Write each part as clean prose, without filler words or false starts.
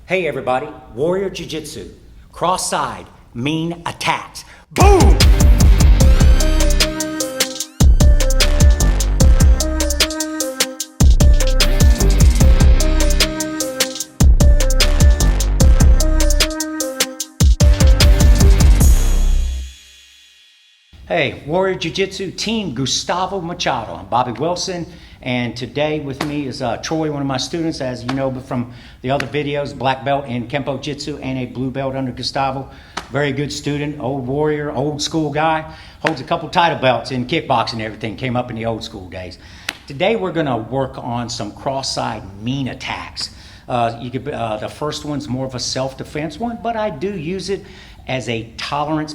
Hey everybody, Warrior Jiu-jitsu, cross-side, mean attacks. Boom! Hey, Warrior Jiu-jitsu team, Gustavo, Machado. I'm Bobby Wilson, and today with me is Troy, one of my students, as you know from the other videos, black belt in Kempo Jitsu and a blue belt under Gustavo. Very good student, old warrior, old school guy, holds a couple title belts in kickboxing and everything, came up in the old school days. Today we're gonna work on some cross-side mean attacks. The first one's more of a self-defense one, but I do use it as a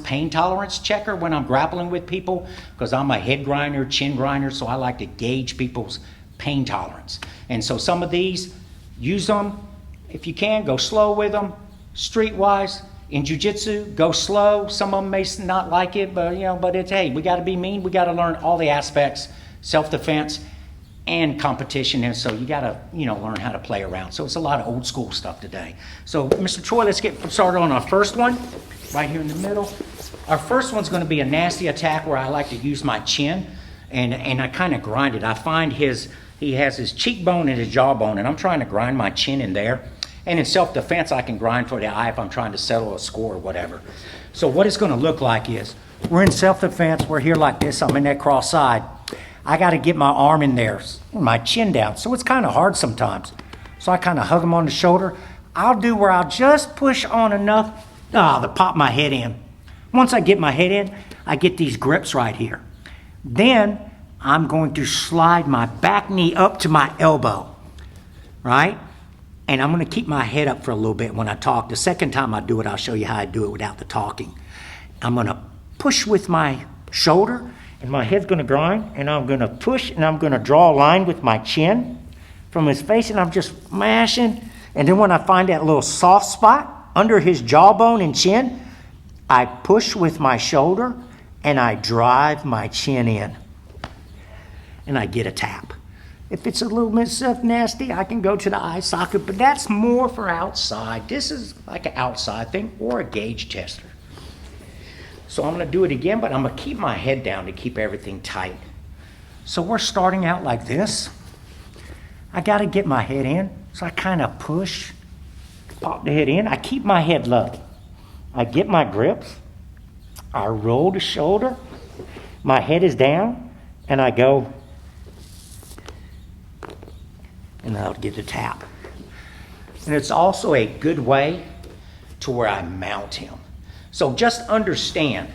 pain tolerance checker when I'm grappling with people, because I'm a head grinder, chin grinder, so I like to gauge people's pain tolerance. And so some of these, use them if you can, go slow with them, streetwise. In jiu-jitsu, go slow. Some of them may not like it, but it's, hey, we gotta be mean, we gotta learn all the aspects, self-defense and competition, and so you gotta learn how to play around. So it's a lot of old school stuff today. So Mr. Troy, let's get started on our first one, right here in the middle. Our first one's gonna be a nasty attack where I like to use my chin and I kind of grind it. I find he has his cheekbone and his jawbone, and I'm trying to grind my chin in there. And in self-defense, I can grind for the eye if I'm trying to settle a score or whatever. So what it's gonna look like is, we're in self-defense, we're here like this, I'm in that cross side. I got to get my arm in there, my chin down. So it's kind of hard sometimes. So I kind of hug him on the shoulder. I'll do where I'll just push on enough to pop my head in. Once I get my head in, I get these grips right here. Then I'm going to slide my back knee up to my elbow, right? And I'm going to keep my head up for a little bit when I talk. The second time I do it, I'll show you how I do it without the talking. I'm going to push with my shoulder, and my head's gonna grind, and I'm gonna push, and I'm gonna draw a line with my chin from his face, and I'm just mashing. And then when I find that little soft spot under his jawbone and chin, I push with my shoulder, and I drive my chin in. And I get a tap. If it's a little bit stuff nasty, I can go to the eye socket, but that's more for outside. This is like an outside thing or a gauge tester. So I'm gonna do it again, but I'm gonna keep my head down to keep everything tight. So we're starting out like this. I gotta get my head in, so I kind of push, pop the head in. I keep my head low. I get my grips, I roll the shoulder, my head is down, and I go, and I'll get a tap. And it's also a good way to where I mount him. So just understand,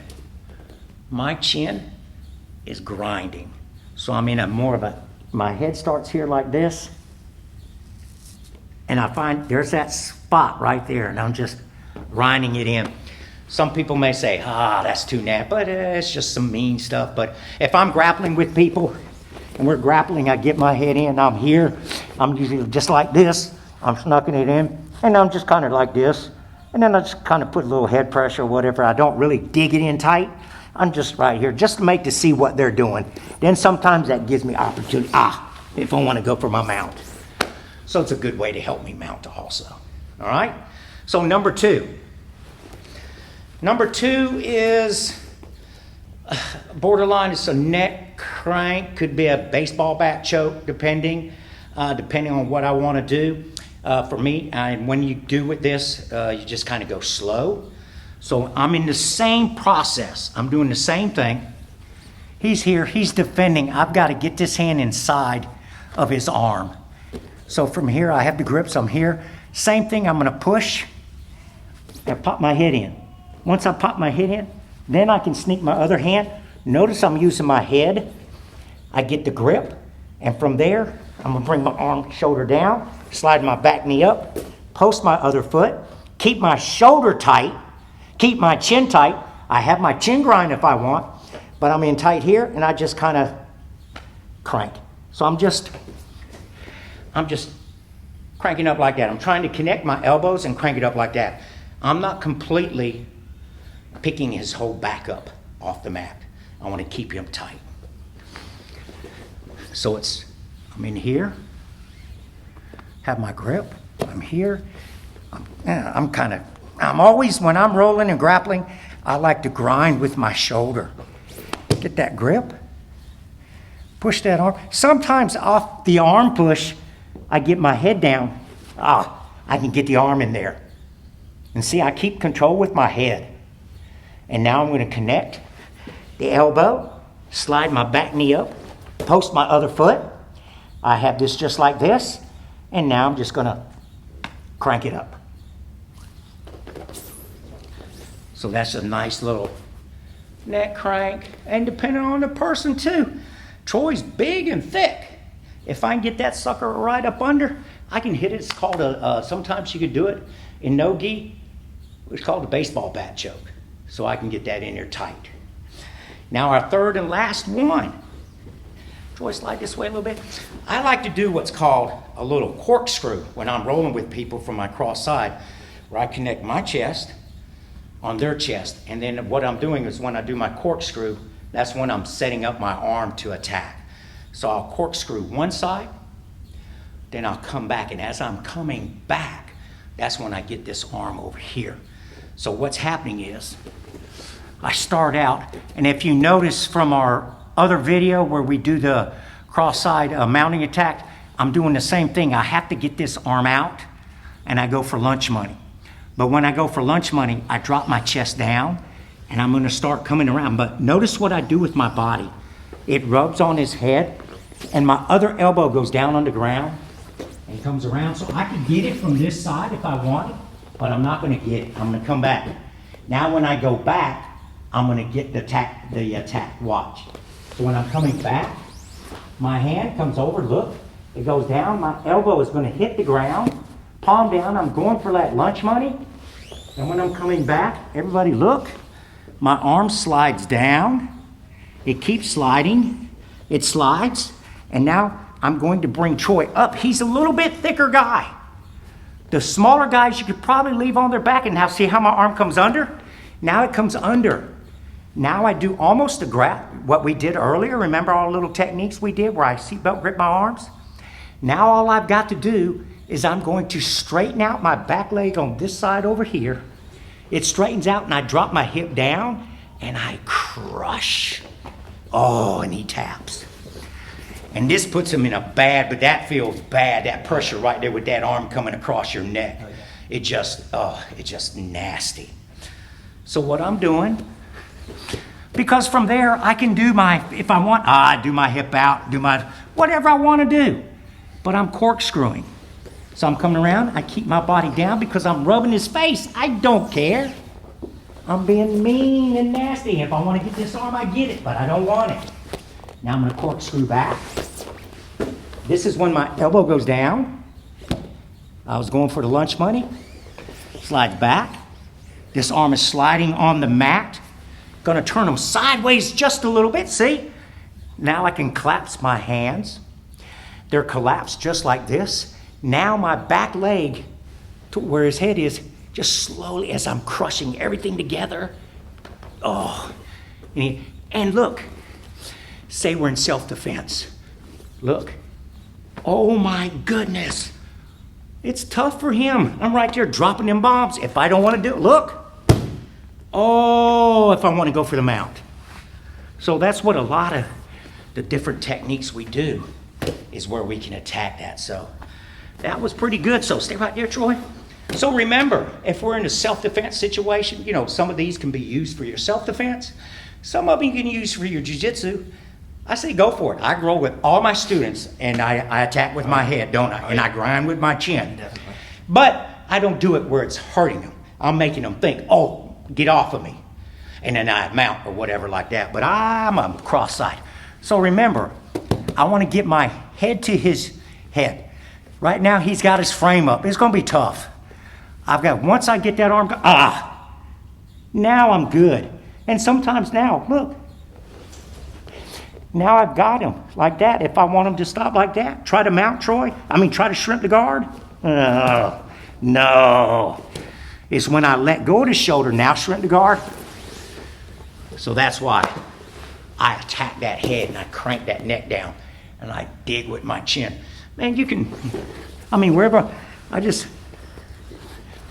my chin is grinding. So I'm in my head starts here like this, and I find there's that spot right there, and I'm just grinding it in. Some people may say, that's too nasty, but it's just some mean stuff. But if I'm grappling with people, and we're grappling, I get my head in, I'm here, I'm usually just like this, I'm snucking it in, and I'm just kind of like this. And then I just kind of put a little head pressure or whatever. I don't really dig it in tight. I'm just right here, just to see what they're doing. Then sometimes that gives me opportunity, if I want to go for my mount. So it's a good way to help me mount also. All right? So number two. Number two is borderline. It's a neck crank. Could be a baseball bat choke, depending on what I want to do. For me, when you do with this, you just kind of go slow. So I'm in the same process. I'm doing the same thing. He's here, he's defending. I've got to get this hand inside of his arm. So from here, I have the grips, I'm here. Same thing, I'm gonna push and pop my head in. Once I pop my head in, then I can sneak my other hand. Notice I'm using my head. I get the grip, and from there, I'm gonna bring my arm, shoulder down, slide my back knee up, post my other foot, keep my shoulder tight, keep my chin tight. I have my chin grind if I want, but I'm in tight here, and I just kind of crank. So I'm just cranking up like that. I'm trying to connect my elbows and crank it up like that. I'm not completely picking his whole back up off the mat. I want to keep him tight. So I'm in here, have my grip, I'm here, I'm always, when I'm rolling and grappling, I like to grind with my shoulder. Get that grip. Push that arm. Sometimes off the arm push, I get my head down. I can get the arm in there. And see, I keep control with my head. And now I'm going to connect the elbow, slide my back knee up, post my other foot. I have this just like this. And now I'm just going to crank it up. So that's a nice little neck crank. And depending on the person too. Troy's big and thick. If I can get that sucker right up under, I can hit it. It's called sometimes you could do it in no-gi. It's called a baseball bat choke. So I can get that in there tight. Now our third and last one. Troy, slide this way a little bit. I like to do what's called a little corkscrew when I'm rolling with people from my cross side, where I connect my chest on their chest. And then what I'm doing is when I do my corkscrew, that's when I'm setting up my arm to attack. So I'll corkscrew one side, then I'll come back. And as I'm coming back, that's when I get this arm over here. So what's happening is I start out, and if you notice from our other video where we do the cross-side mounting attack, I'm doing the same thing. I have to get this arm out, and I go for lunch money. But when I go for lunch money, I drop my chest down, and I'm gonna start coming around. But notice what I do with my body. It rubs on his head, and my other elbow goes down on the ground and comes around. So I can get it from this side if I want it, but I'm not gonna get it. I'm gonna come back. Now when I go back, I'm gonna get the attack, watch. So when I'm coming back, my hand comes over, look, it goes down, my elbow is gonna hit the ground, palm down, I'm going for that lunch money. And when I'm coming back, everybody look, my arm slides down, it keeps sliding, it slides, and now I'm going to bring Troy up. He's a little bit thicker guy. The smaller guys you could probably leave on their back, and now see how my arm comes under? Now it comes under. Now I do almost a grab, what we did earlier. Remember all the little techniques we did where I seatbelt grip my arms? Now all I've got to do is I'm going to straighten out my back leg on this side over here. It straightens out and I drop my hip down and I crush. Oh, and he taps. And this puts him in a bad, but that feels bad, that pressure right there with that arm coming across your neck. It's just nasty. So what I'm doing, because from there I can do my, if I want, I do my hip out, do my, whatever I want to do. But I'm corkscrewing. So I'm coming around, I keep my body down because I'm rubbing his face. I don't care. I'm being mean and nasty. If I want to get this arm, I get it, but I don't want it. Now I'm going to corkscrew back. This is when my elbow goes down. I was going for the lunch money. Slides back. This arm is sliding on the mat. Going to turn them sideways just a little bit, see? Now I can collapse my hands. They're collapsed just like this. Now my back leg, to where his head is, just slowly as I'm crushing everything together. Oh, and look, say we're in self-defense. Look, oh my goodness. It's tough for him. I'm right there dropping them bombs. If I don't want to do it, look. Oh, if I want to go for the mount. So that's what a lot of the different techniques we do is where we can attack that. So that was pretty good. So stay right there, Troy. So remember, if we're in a self-defense situation, you know, some of these can be used for your self-defense. Some of them you can use for your jiu-jitsu. I say go for it. I roll with all my students and I attack with my head, don't I? And I grind with my chin. Definitely. But I don't do it where it's hurting them. I'm making them think, oh, get off of me. And then I mount or whatever like that. But I'm a cross-side. So remember, I want to get my head to his head. Right now, he's got his frame up. It's going to be tough. Once I get that arm, now I'm good. And sometimes now, look, now I've got him like that. If I want him to stop like that, try to mount Troy. Try to shrimp the guard. No. It's when I let go of the shoulder, now shrimp the guard. So that's why I attack that head and I crank that neck down and I dig with my chin. Man, you can, wherever,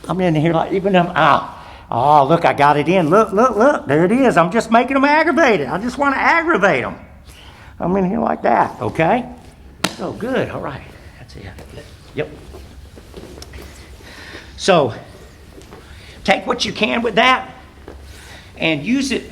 I'm in here like, even them, oh, look, I got it in. Look, look, look, there it is. I'm just making them aggravated. I just want to aggravate them. I'm in here like that, okay? Oh, good, all right. That's it. Yep. So, take what you can with that and use it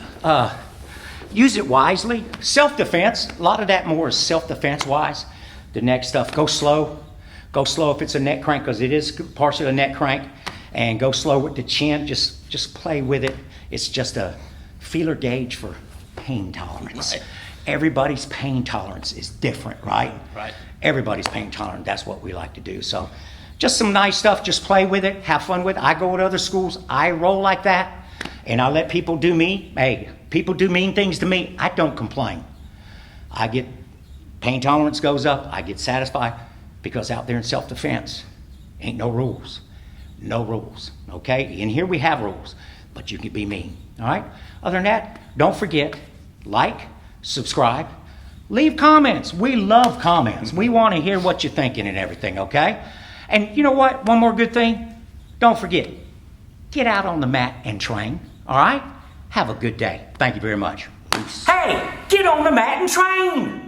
wisely. Self-defense, a lot of that more is self-defense wise. The neck stuff, go slow. Go slow if it's a neck crank, because it is partially a neck crank. And go slow with the chin, just play with it. It's just a feeler gauge for pain tolerance. Right. Everybody's pain tolerance is different, right? Right. Everybody's pain tolerant, that's what we like to do. So just some nice stuff, just play with it, have fun with it. I go to other schools, I roll like that, and I let people do me. Hey, people do mean things to me, I don't complain. I get, pain tolerance goes up, I get satisfied, because out there in self-defense, ain't no rules. No rules, okay? And here we have rules, but you can be mean, all right? Other than that, don't forget, like, subscribe, leave comments. We love comments. We want to hear what you're thinking and everything, okay? And you know what? One more good thing. Don't forget, get out on the mat and train, all right? Have a good day. Thank you very much. Peace. Hey, get on the mat and train.